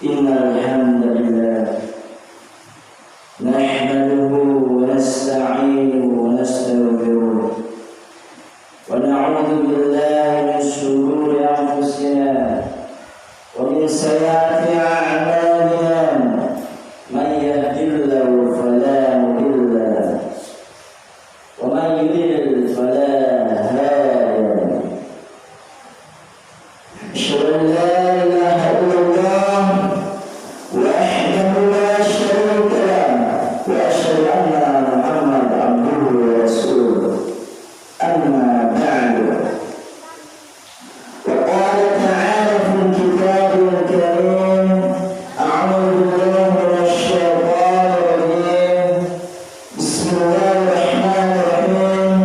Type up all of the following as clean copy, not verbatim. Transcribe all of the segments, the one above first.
إن الحمد لله نحمده ونستعينه ونستغفره ونعوذ بالله من شرور أنفسنا ومن سيئات أعمالنا من يهد الله فلا مضل له ومن يضلل فلا هادي له أشهد أن لا إله إلا الله وحده لا شريك له وأشهد أن محمدا عبده ورسوله أما بعد وقال تعالى في الكتاب الكريم أعوذ بالله من الشيطان الرجيم بسم الله الرحمن الرحيم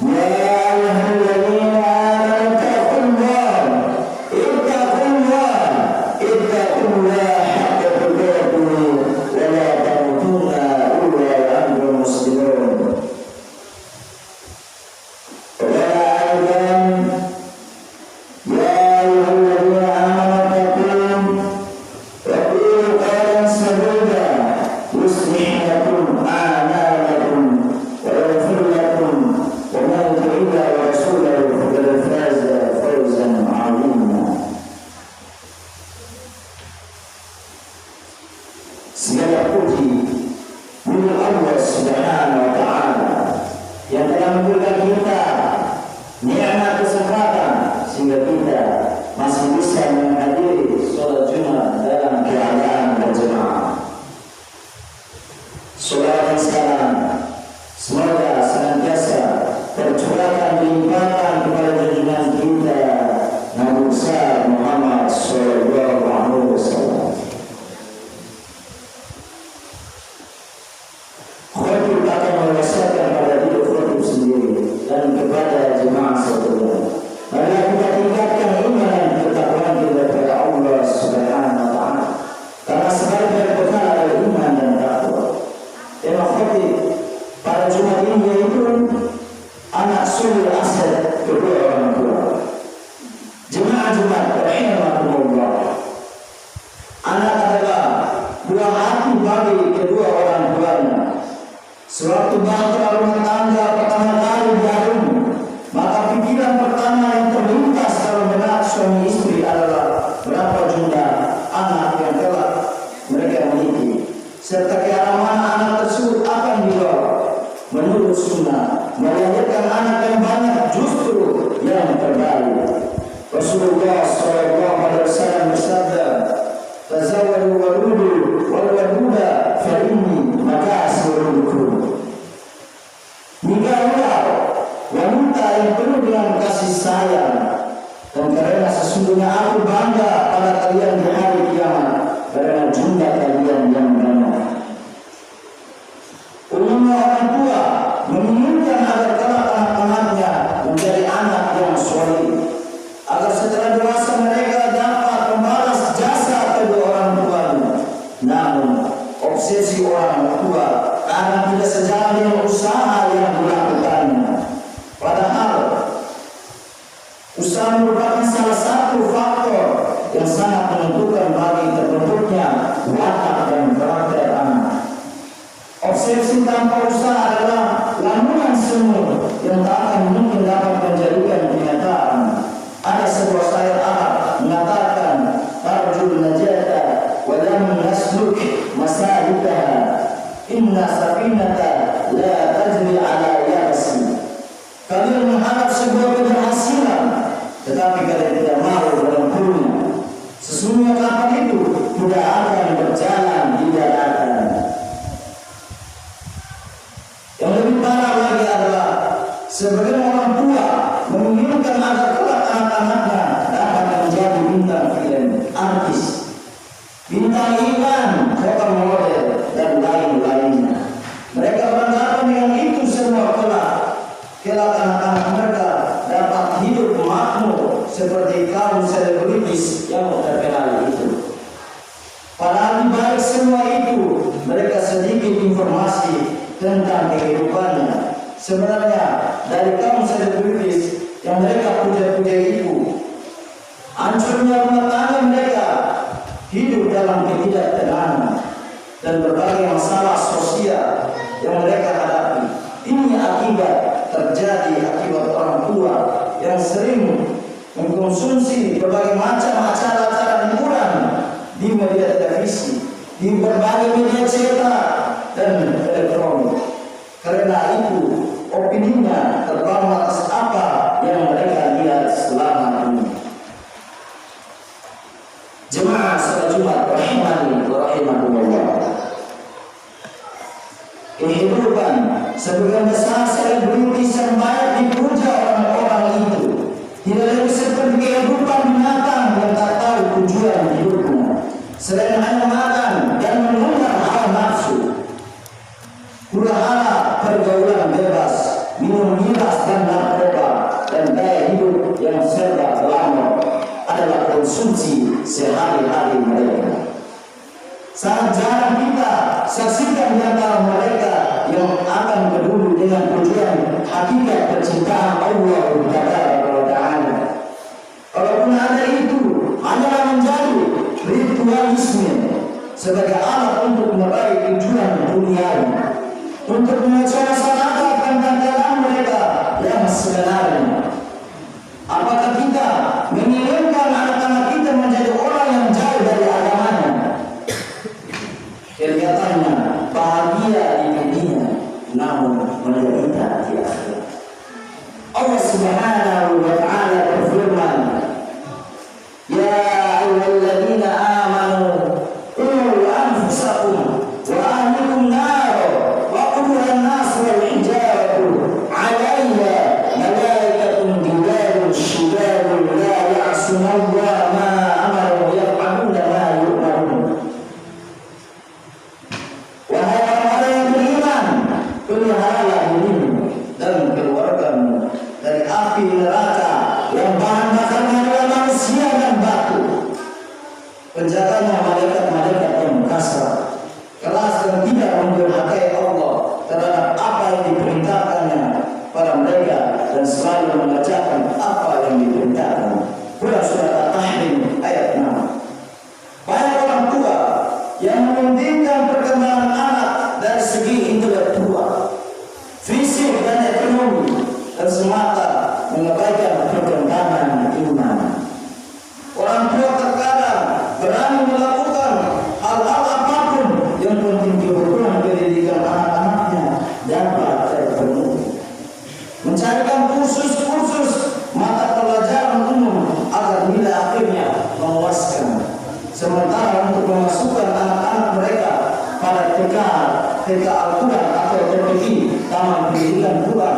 يا أيها الذين آمنوا اتقوا الله حق تقاته ولا تموتن إلا وأنتم مسلمون وقال أيضا يا أيها الذين آمنوا اتقوا وقولوا قولا سديدا يصلح لكم أعمالكم ويغفر لكم ومن يطع الله ورسوله فقد فاز فوزا عظيما. Segala puji milik Allah Subhanahu wa Ta'ala yang telah memberikan kita nikmat kesempatan sehingga kita masih bisa menghadiri sholat Jumat dalam keadaan berjemaah. Salawat dan salam semoga senantiasa tercurahkan dilimpahkan kepada junjungan kita Nabi besar Muhammad sallallahu alaihi wasallam. Khotib akan merasakan pada diri khotib sendiri dan kepada jemaah sekalian. Mari kita tingkatkan iman dan ketakwaan kita kepada Allah Subhanahu wa Ta'ala. Karena sebagai bekal adalah iman dan takwa. Tema khotib pada Jumat ini yaitu anak sulul asad kedua orang tua. Jemaah Jumat rahimakumullah. Anak adalah buah hati bagi kedua orang tuanya. Sewaktu bahtera rumah tangga pertama kali diharum, maka pikiran pertama yang terlintas dalam benak suami istri adalah berapa jumlah anak yang telah mereka miliki, serta ke arah mana anak tersebut akan dibawa. Menurut sunnah, melahirkan anak yang banyak justru yang terbaik. Rasulullah SAW bersabda, "Tazawwaju waludu wal waluda fa inni makasirun." Nikahlah wanita yang penuh dengan kasih sayang, dan karena sesungguhnya aku bangga pada kalian di hari kiamat karena jumlah kalian yang banyak. Umumnya orang tua menginginkan agar kelak anak-anaknya menjadi anak yang soleh, agar setelah dewasa mereka dapat membalas jasa kedua orang tuanya. Namun obsesi orang tua karena tidak sejalan dengan usaha yang dilakukannya. Padahal usaha merupakan salah satu faktor yang sangat menentukan bagi terbentuknya watak dan karakter anak. Obsesi tanpa usaha adalah lamunan semu yang tak akan mungkin dapat menjadikan kenyataan. Ada sebuah syair Arab mengatakan, "Arjul najata wa lam nasluk masalikaha. Inna safinata la tajri ala yabsi." Kalian mengharap sebuah keberhasilan, tetapi kalian tidak mau menempuhnya. Sesungguhnya kapal itu tidak akan berjalan di daratan. Yang lebih parah lagi adalah sebagian orang tua menginginkan agar kelak anak-anaknya dapat menjadi bintang film, artis, bintang iklan, foto model, dan lain-lainnya. Mereka beranggapan dengan itu semua kelak anak-anak mereka dapat hidup makmur seperti kaum selebritis yang terkenal itu. Padahal di balik semua itu mereka sedikit informasi tentang kehidupannya. Sebenarnya dari kaum selebritis yang mereka puja-puja itu, hancurnya rumah tangga dan berbagai masalah sosial yang mereka hadapi. Ini akibat akibat orang tua yang sering mengkonsumsi berbagai macam acara-acara hiburan di media televisi, di berbagai media cetak dan elektronik. Karena itu opininya terbangun atas apa yang mereka lihat selama ini. Jemaah salat Jumat rahimani wa rahimakumullah. Kehidupan sebagian besar selebritis yang banyak dipuja orang-orang itu tidak lebih seperti kehidupan binatang yang tak tahu tujuan hidupnya, selain hanya makan dan menunggang hawa nafsu. Hura-hara pergaulan bebas, minum miras dan narkoba, dan gaya hidup yang serba glamor adalah konsumsi sehari-hari mereka. Sangat jarang kita saksikan di antara mereka yang akan peduli dengan tujuan hakikat percintaan Allah Taala. Kalaupun ada itu, hanyalah menjadi ritualisme sebagai alat untuk meraih tujuan duniawi, untuk memaksanakan tentang mereka yang sebenarnya. Apakah kita menginginkan anak-anak kita menjadi orang yang jauh dari agamanya? Kelihatannya bahagia di dunia, namun menderita di akhirat. Allah Subhanahu wa Ta'ala berfirman, "Ya ayyuhalladzina amanu qu anfusakum wa ahlikum nar wa qudha an-nas wal hijaratu 'alayha malaikatun ghilazun shidadun la ya'suna Allah ma amara wa yaf'aluna ma yu'marun." Wahai orang-orang yang beriman, peliharalah dirimu dan keluargamu dari api neraka yang bahan bakarnya adalah manusia dan batu. Penjaganya malaikat-malaikat yang kasar, keras dan tidak mendurhakai Allah terhadap apa yang diperintahkannya pada mereka dan selalu mengerjakan apa yang diperintahkan. Surat At-Tahrim ayat 6. Banyak orang tua yang mementingkan perkembangan anak dari segi intelektual, fisik dan ekonomi, dan semata mengabaikan perkembangan iman. Orang tua terkadang berani melakukan hal-hal apapun yang penting kebutuhan pendidikan anak-anaknya dapat terpenuhi. Mencarikan kursus-kursus mata pelajaran umum agar nilai akhirnya memuaskan. Sementara untuk memasukkan anak-anak mereka pada TK Al-Quran atau TPQ Taman Pendidikan Quran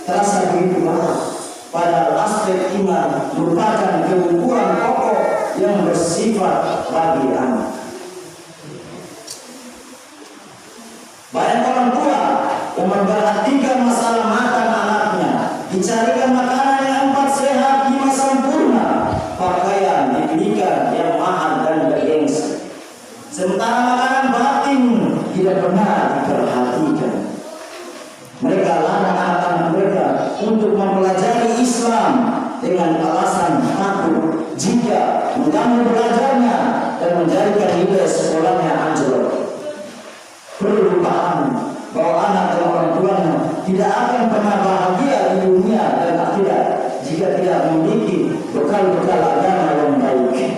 terasa begitu mahal. Padahal aspek iman merupakan kebutuhan pokok yang bersifat bagi anak. Banyak orang tua yang memperhatikan masalah makan anaknya, dicarikan makanan yang 4 sehat, 5 sempurna, pakaian dibelikan yang mahal dan bergengsi. Sementara makanan batin tidak pernah diperhatikan. Mereka larang anak-anak mereka untuk mempelajari Islam dengan alasan takut jika mengganggu belajarnya dan menjadikan nilai sekolahnya anjlok. Perlu dipahami bahwa anak dan orang tuanya tidak akan pernah bahagia di dunia dan akhirat jika tidak memiliki bekal-bekal agama yang baik.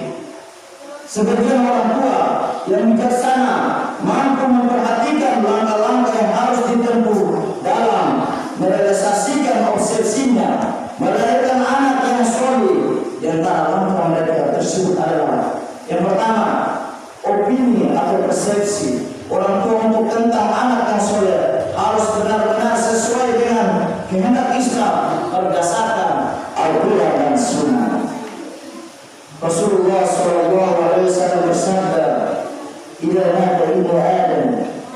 Sebagian orang tua yang bijaksana mampu memperhatikan langkah-langkah yang harus ditempuh dalam merealisasikan obsesinya melahirkan anak yang soleh. Di antara langkah mereka tersebut adalah yang pertama, opini atau persepsi orang tua untuk tentang anak yang soleh harus benar-benar sesuai dengan kehendak Islam berdasarkan Al-Quran dan Sunnah. Rasulullah SAW bersabda, "Idza mata ibnu Adam,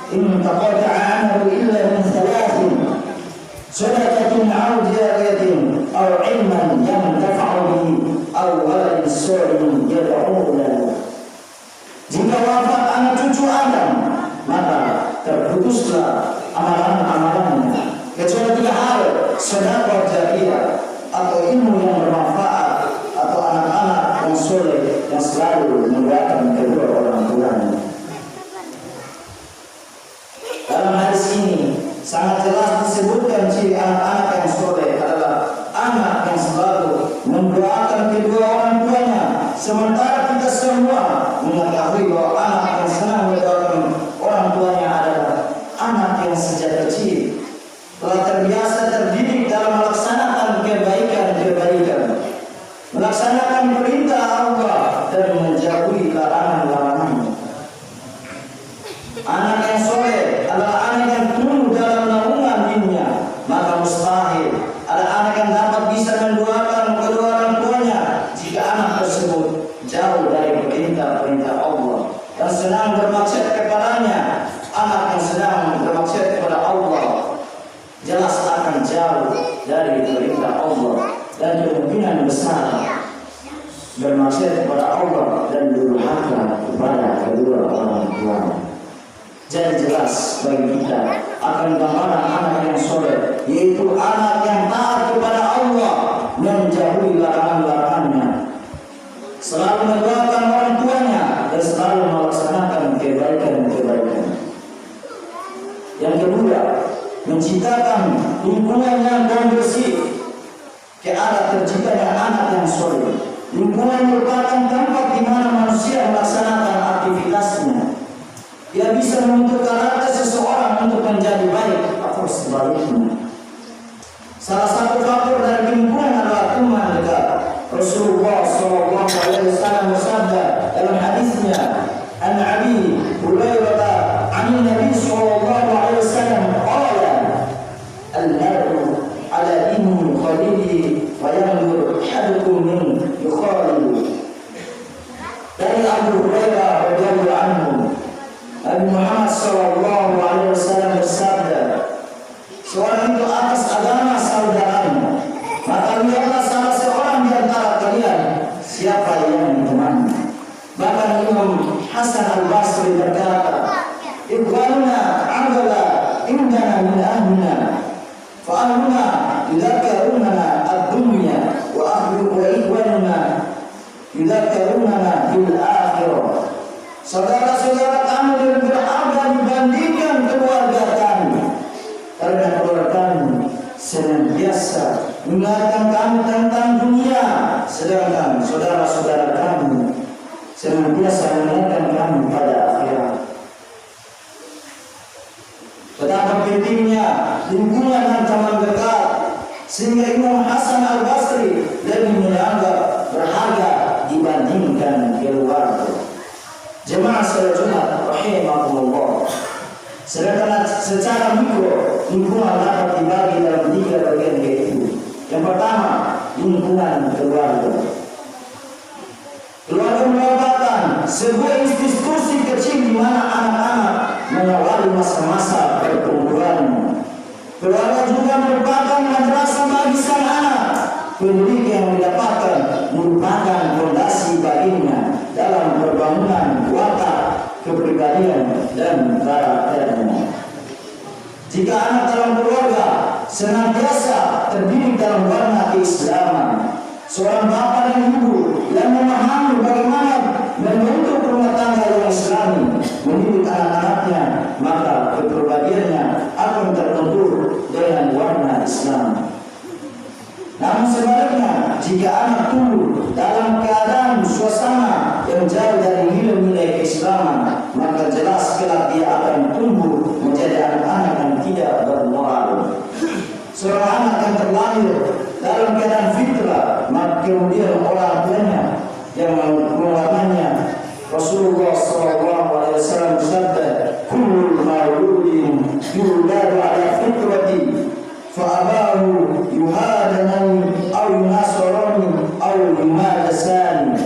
intaqata 'amalu illa min thalathin, sadaqatin 'aw jariyatin, aw 'ilman yantafa'u bihi, aw waladin shalihin yad'u lahu." Jika wafat anak cucu Adam, maka terputuslah amalan-amalannya kecuali 3 hal: sedekah jariyah atau ilmu yang bermanfaat, atau anak-anak yang soleh yang selalu mendoakan kedua orang tuanya. selalu mendoakan kedua orang tuanya, sementara kita semua mengetahui bahwa anak yang senang mendoakan orang tuanya adalah anak yang sejak kecil telah terbiasa terdidik dalam melaksanakan kebaikan-kebaikan, melaksanakan perintah Allah dan menjauhi larangan-larangannya. Anak yang soleh adalah anak yang tumbuh dalam naungan dinnya, maka mustahil ada anak yang dapat bisa mendoakan kedua orang tuanya jika anak tersebut jauh dari perintah-perintah Allah dan senang bermaksiat kepadanya. Anak yang sedang bermaksiat kepada Allah jelas akan jauh dari perintah Allah dan kemungkinan besar bermaksiat kepada Allah dan durhaka kepada kedua orang tuanya. Jadi jelas bagi kita akan gambaran anak yang soleh, yaitu anak yang taat kepada Allah, menjauhi larangan-larangannya, selalu mendoakan orang tuanya dan selalu melaksanakan kebaikan-kebaikan. Yang kedua, menciptakan lingkungan yang bersih ke arah terciptanya anak yang soleh. Lingkungan merupakan tempat di mana manusia melaksanakan aktivitasnya. Dia bisa membentuk karakter seseorang untuk menjadi baik atau sebaliknya. Salah satu faktor dari lingkungan adalah teman dekat. Rasulullah SAW bersabda dalam hadisnya, "An Abi Hurairah an Nabi SAW qala, al-mar'u ala dini khalili wa yanzur ahadukum min yukhalilu." Dari Abu Hurairah radhiyallahu anhu, Nabi Muhammad SAW bersabda, seorang itu atas agama saudaranya, maka lihatlah salah seorang di antara kalian siapa yang ditemani. Bahkan Imam Hasan Al-Basri berkata, "Ikhwanuna agala indana min ahlina, fa ahluna yudzakarunana ad-dunya wa ikhwanuna yudzakarunana fil akhirah." Saudara-saudara kami lebih berharga dibandingkan keluarga kami, karena keluarga kami senantiasa mengingatkan kami tentang dunia, sedangkan saudara-saudara kami senantiasa mengingatkan kami pada akhirat. Betapa pentingnya lingkungan dan teman dekat, sehingga Imam Hasan Al-Basri lebih menganggap berharga dibandingkan keluarga. Jemaah salat Jumat rahimahumullah. Sedangkan secara mikro, lingkungan dapat dibagi dalam 3 bagian, yaitu yang pertama, lingkungan keluarga. Keluarga merupakan sebuah institusi kecil di mana anak-anak mengawali masa-masa pertumbuhannya. Keluarga juga merupakan madrasah bagi sang anak. Pendidik yang didapatkan merupakan fondasi baginya dalam perbangunan watak, kepribadian, dan karakternya. Jika anak dalam keluarga senantiasa terdidik dalam warna keislaman, seorang bapak dan ibu yang memahami bagaimana membentuk rumah tangga yang islami, mendidik anak-anaknya, maka kepribadiannya akan terbentuk dengan warna Islam. Namun sebaliknya, jika anak tumbuh dalam keadaan suasana yang jauh dari nilai-nilai keislaman, maka jelas kelak dia akan tumbuh menjadi anak-anak yang tidak bermoral. Seorang anak yang terlahir dalam keadaan fitrah, maka kemudian orang tuanya yang mewarnanya. Rasulullah SAW bersabda, "Kullu mauludin yuladu ala fitrati, fa'abahu yuhadanani au yunasarani au yumadasani."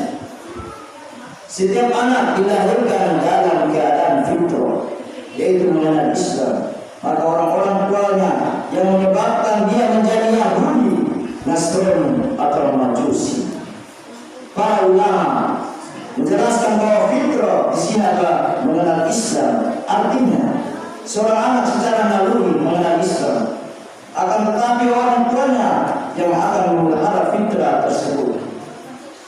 Setiap anak dilahirkan dalam keadaan fitrah, yaitu mengenal Islam, maka orang-orang tuanya yang menyebabkan dia menjadi Yahudi, Nasrani atau Majusi. Para ulama menjelaskan bahwa fitrah di sini adalah mengenal Islam. Artinya, seorang anak secara naluri mengenal Islam, akan tetapi orang tuanya yang akan memelihara fitrah tersebut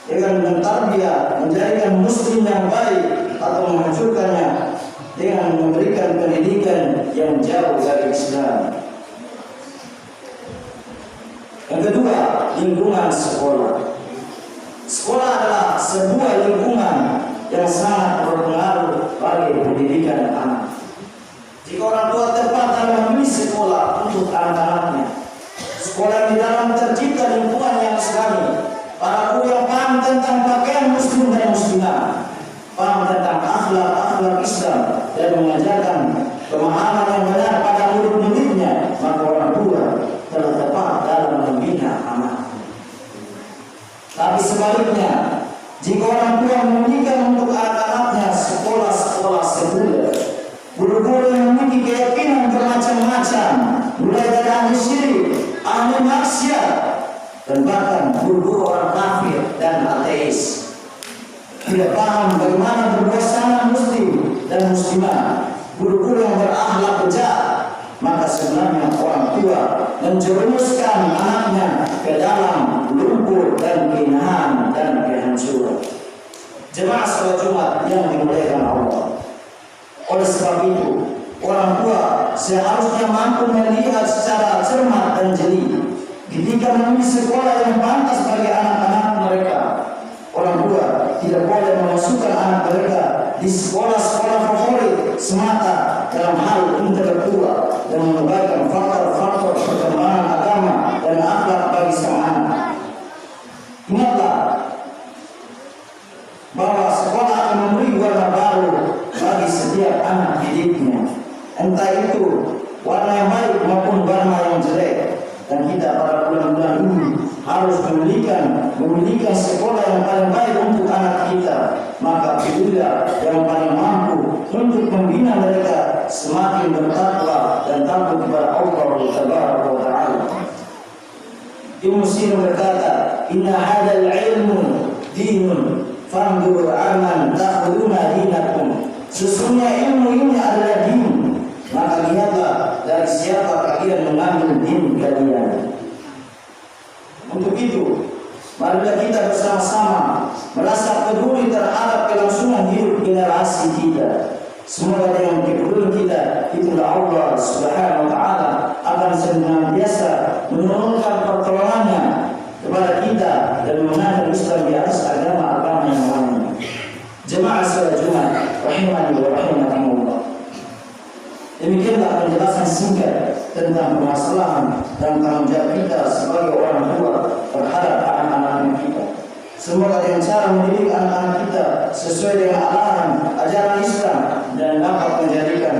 dengan mentarbiyah, menjadikan muslim yang baik atau menghancurkannya dengan memberikan pendidikan yang jauh dari Islam. Yang Yang kedua, lingkungan sekolah. Sekolah adalah sebuah lingkungan yang sangat berpengaruh bagi pendidikan anak. Jika orang tua tepat dalam memilih sekolah untuk anak-anaknya, sekolah di dalam tercipta lingkungan yang sekali, para guru yang paham tentang pakaian muslim dan muslimah, paham tentang akhlak Islam, dan mengajarkan pemahaman yang benar pada murid-muridnya, maka orang tua telah tepat dalam membina anak. Tapi sebaliknya, jika orang tua memberikan untuk anak-anaknya sekolah-sekolah sekuler, guru-guru yang memiliki keyakinan bermacam-macam, mulai dari ahli syirik, ahli maksiat, dan bahkan guru-guru orang kafir dan ateis, tidak paham bagaimana berbuat muslim dan muslimah, guru-guru yang berakhlak bejat, maka sebenarnya orang tua menjerumuskan anaknya ke dalam lumpur dan kehinahan dan kehancuran. Jemaah salat Jumat yang dimuliakan Allah. Oleh sebab itu, orang tua seharusnya mampu melihat secara cermat dan jeli ketika memilih sekolah yang pantas bagi anak-anak mereka. Orang tua tidak boleh memasukkan anak mereka di sekolah-sekolah favorit semata dalam hal intelektual dan mengabaikan faktor-faktor perkembangan agama dan akhlak bagi sang anak. Ingatlah bahwa sekolah akan memberi warna baru bagi setiap anak didiknya, entah itu warna yang baik maupun warna yang jelek. Dan kita pada bulan-bulan ini harus memiliki sekolah yang paling baik untuk anak kita. Maka pilihlah yang paling mampu untuk membina mereka semakin bertakwa dan takut kepada Allah Subhanahu wa taala. Ibnu Sina berkata, "Inna hadzal ilmu dinun, fanzur aman ta'khuduna dinakum." Sesungguhnya ilmu ini adalah din, maka lihatlah dari siapa kalian mengambil din kalian. Untuk itu, marilah kita bersama-sama merasa peduli terhadap kelangsungan hidup generasi kita. Semoga dengan kepedulian kita, itulah Allah Subhanahu wa taala akan senantiasa menurunkan pertolongannya kepada kita dan memenangkan Islam di atas agama-agama yang lainnya. Jemaah salat Jumat rahimani wa rahimakumullah. Demikianlah penjelasan singkat tentang permasalahan dan tanggung jawab kita sebagai orang tua terhadap anak-anak kita. Semoga dengan cara mendidik anak-anak kita sesuai dengan arahan ajaran Islam dan dapat menjadikan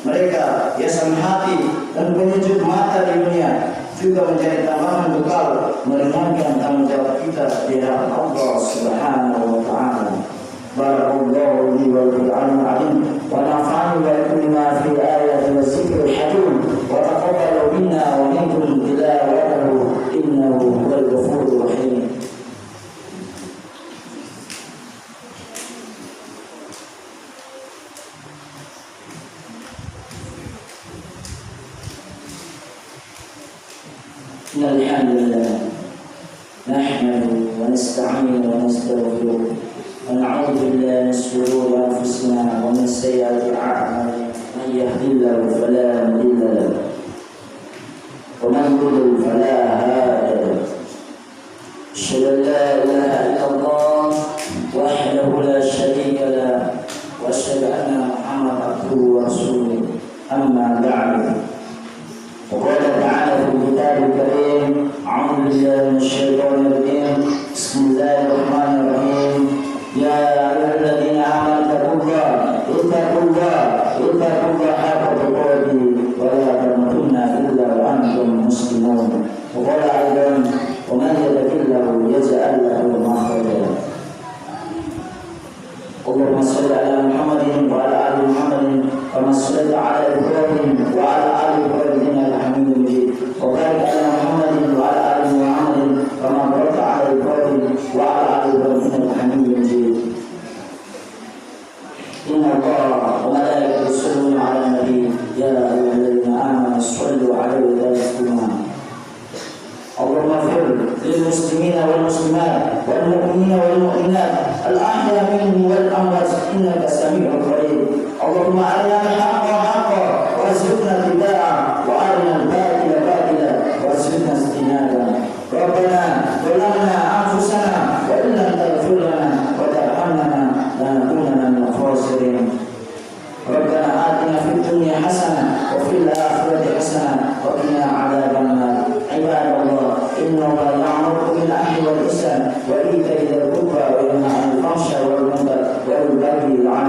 mereka hiasan hati dan penyejuk mata di dunia, juga menjadi tambahan bekal meringankan tanggung jawab kita di hadapan Allah Subhanahu wa taala. Barakallahu li wa lakum al-alim wa nafa'ani wa lakum bima fi ayati wa zikril hakim wa taqabbalu minna wa minkum tilawatahu innahu huwal ghafurur rahim. Innal hamdalillah nahmaduhu wa nasta'inuhu wa nastaghfiruh ونعوذ بالله من شرور انفسنا ومن سيئات اعمالنا من يهده الله فلا مضل له ومن يضلل فلا هادي له اشهد ان لا اله الا الله وحده لا شريك له واشهد ان محمدا عبده ورسوله اما بعد وقال تعالى في الكتاب الكريم اعوذ بالله من الشيطان الرجيم بسم الله الرحمن الرحيم يا أيها الذين آمنوا اتقوا الله حق تقاته ولا تموتن إلا وأنتم مسلمون. وقال أيضا ومن يتق الله يجعل له مخرجا. اللهم صل على محمد وعلى آل محمد كما صليت على إبراهيم وعلى آل إبراهيم إنك حميد مجيد. وبارك على محمد وعلى آل محمد كما باركت على إبراهيم وعلى آل إبراهيم إنك حميد مجيد. إن الله وملائكته يصلون على النبي يا أيها الذين آمنوا صلوا عليه وسلموا. اللهم اغفر للمسلمين والمسلمات والمؤمنين والمؤمنات الأحياء منهم والأموات إنك سميع قريب. اللهم أرنا الحق حقا وارزقنا اتباعه وأرنا الباطل باطلا وارزقنا اجتنابه.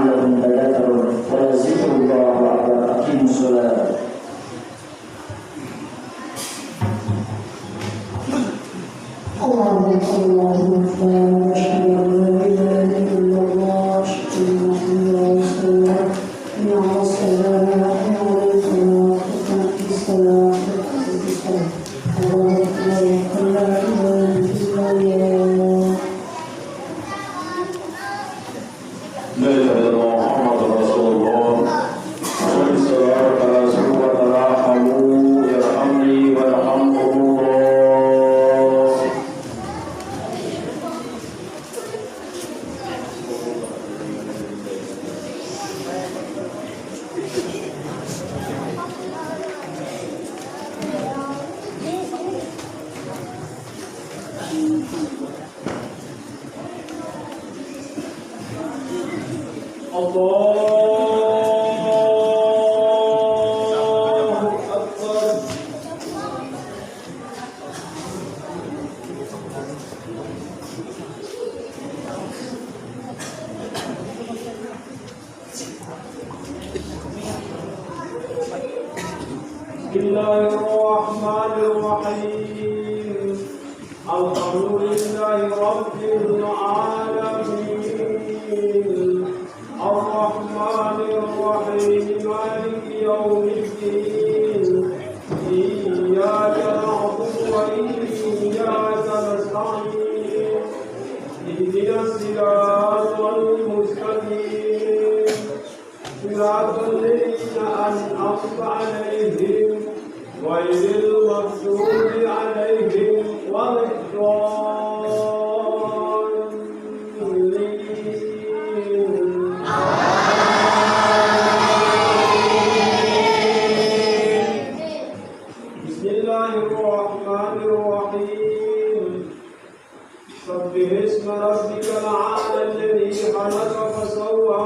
لعلهم يتذكرون ولذكر الله أكبر. أقيموا الصلاة. الله أكبر الله أكبر أشهد أن لا إله إلا الله أشهد أن محمدا رسول الله حي على الصلاة حي على الفلاح قد الصلاة قد الصلاة الله أكبر لا إله إلا الله. لا إله إلا الله محمد رسول الله. صل الصلاة على سورة تراحموا يرحمني ويرحمكم الله. بسم الله الرحمن الرحيم. الحمد لله رب العالمين الرحمن الرحيم مالك يوم الدين إياك نعبد وإياك نستعين اهدنا الصراط المستقيم صراط الذين أنعمت عليهم غير المغضوب عليهم ولا الضالين. بسم الله الرحمن الرحيم. سبح اسم ربك الأعلى الذي خلق فسوى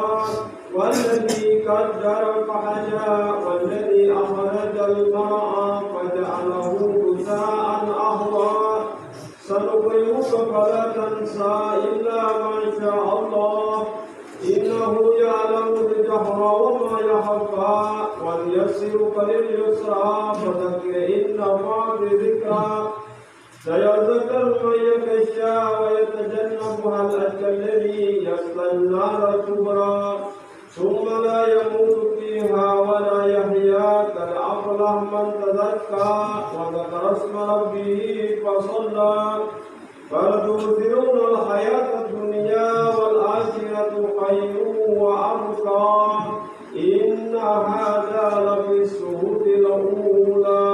والذي قدر فهدى والذي أخرج المرعى فجعله غثاء أحوى سنقرئك فلا تنسى إلا ما شاء الله إنه يعلم الجهر وما يخفى ونيسرك لليسرى فذكر إن نفعت الذكرى سيذكر من يخشى ويتجنبها الأشقى الذي يصلى النار الكبرى ثم لا يموت فيها ولا يحيا قد أفلح من تزكى وذكر اسم ربه فصلى بل تؤثرون الحياة الدنيا والآخرة خير وأبقى إن هذا لفي الصحف الأولى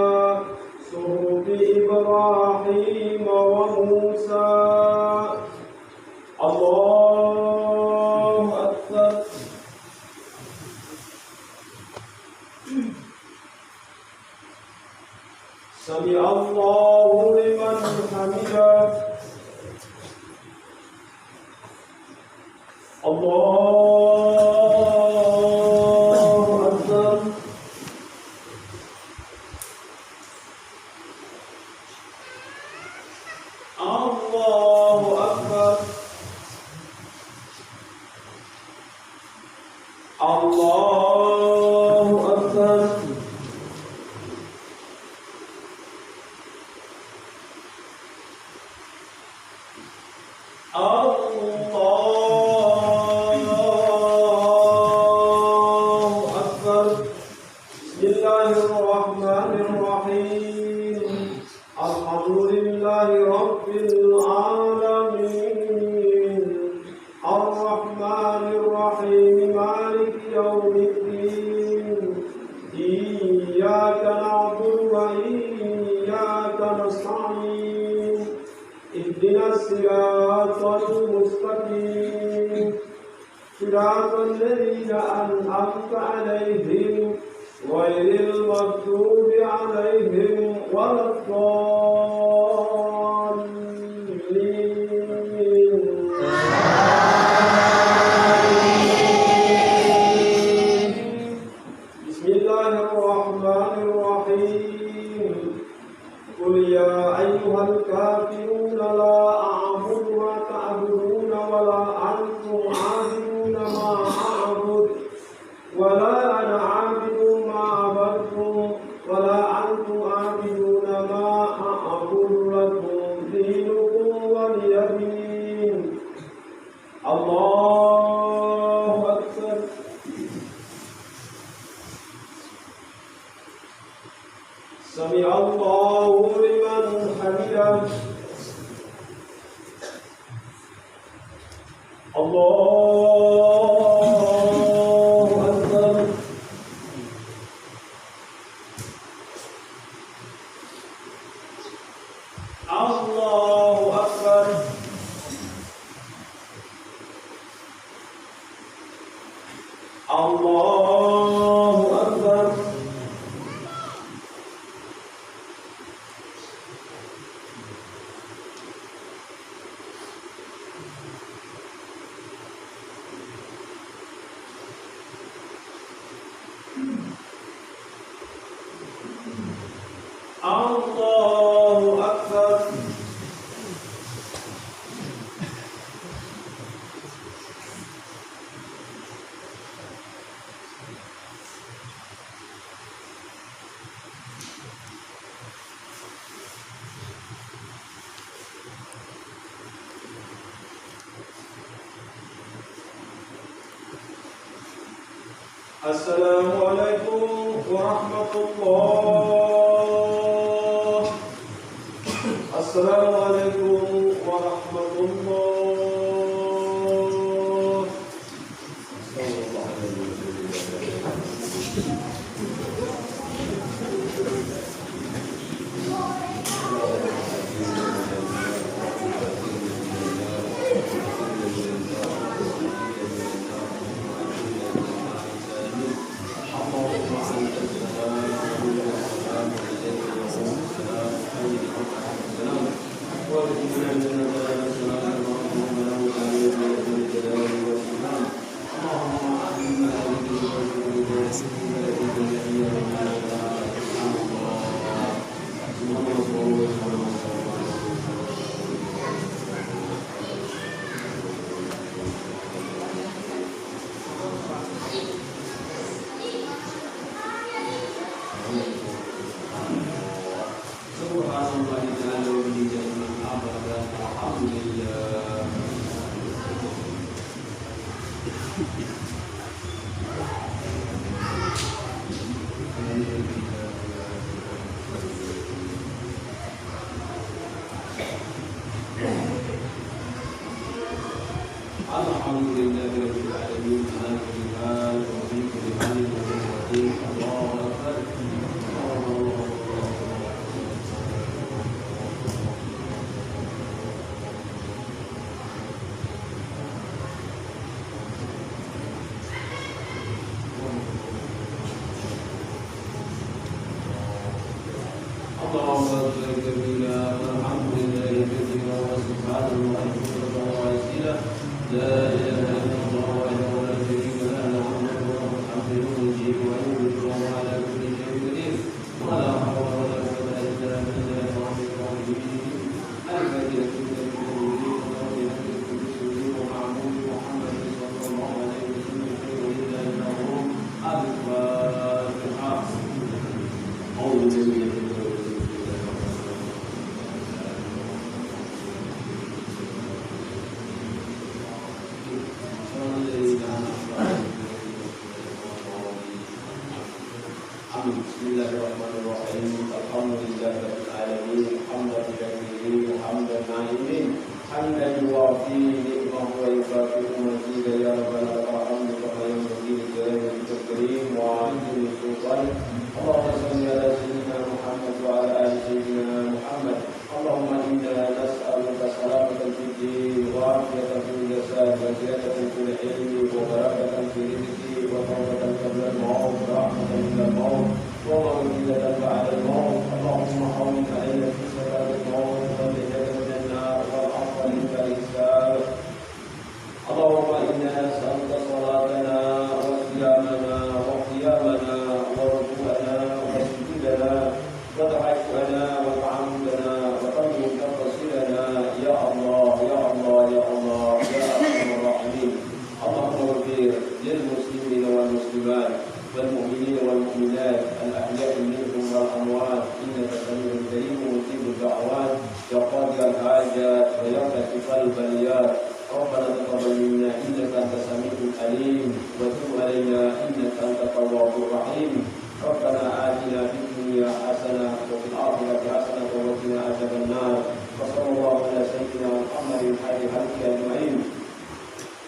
صحف إبراهيم وموسى. الله أكبر. سمع الله لمن حمده. الله أكبر. الله أكبر. الله أكبر. بسم الله الرحمن الرحيم. الحمد لله رب العالمين الرحمن الرحيم مالك يوم الدين إياك نعبد وإياك نستعين اهدنا الصراط المستقيم صراط الذين أنعمت عليهم غير المغضوب عليهم ولا الضالين. بسم الله الرحمن الرحيم. قل يا أيها الكافرون لا أعبد ما تعبدون ولا أنتم عابدون ما أعبد Allahu Akbar. Sami Allahu liman hamidah. Allahu Akbar. Allahu Akbar. Allahu Akbar. Allahu Akbar. Assalamualaikum warahmatullah. Assalamualaikum warahmatullah. Bismillahirrahmanirrahim. Alhamdulillahi rabbil alamin. Hamdan katsiran hamdan na'imin. Hamdan yuwafi ni'mahu wa yukafi'u mazidah ya rabbana alhamdu kama yanbaghi li jalali karim wa 'azimi sultan. Allahumma shalli ala sayyidina Muhammad wa ala ali sayyidina Muhammad. Allahumma inna nas'aluka salamatan fid din wa 'afiyatan fil jasad wa ziyadatan fil ilmi wa barakatan fil rizqi wa tawbatan qabla al-maut wa rahmatan min al-maut ومغفرة بعد الموت. اللهم حول علينا في سكرات الموت والنجاة من النار والعفو عند الحساب. اللهم إنا نسألك صلاتنا وصيامنا وقيامنا وركوعنا وسجودنا وتعجبنا وتعمدنا وقلب تفصيلنا يا الله يا الله يا الله يا أرحم الراحمين. اللهم اغفر للمسلمين والمسلمات والمؤمنين والمؤمنات الأحياء منهم والأموات إنك سميع كريم مجيب الدعوات يا قاضي الحاجات ويا كاشف البليات. ربنا تقبل منا إنك أنت السميع العليم وتب علينا إنك أنت التواب الرحيم. ربنا آتنا في الدنيا حسنة وفي الآخرة حسنة وقنا عذاب النار. وصلى الله على سيدنا محمد خير خلقه أجمعين.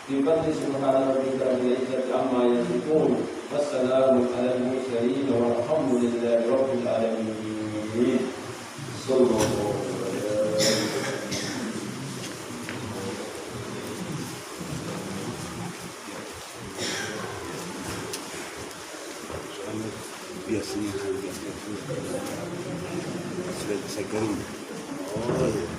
بفضل سبحان ربك رب العزة عما يصفون والسلام على المرسلين والحمد لله رب العالمين. صلى الله عليه وسلم. biasanya sudah bisa kering. Oh,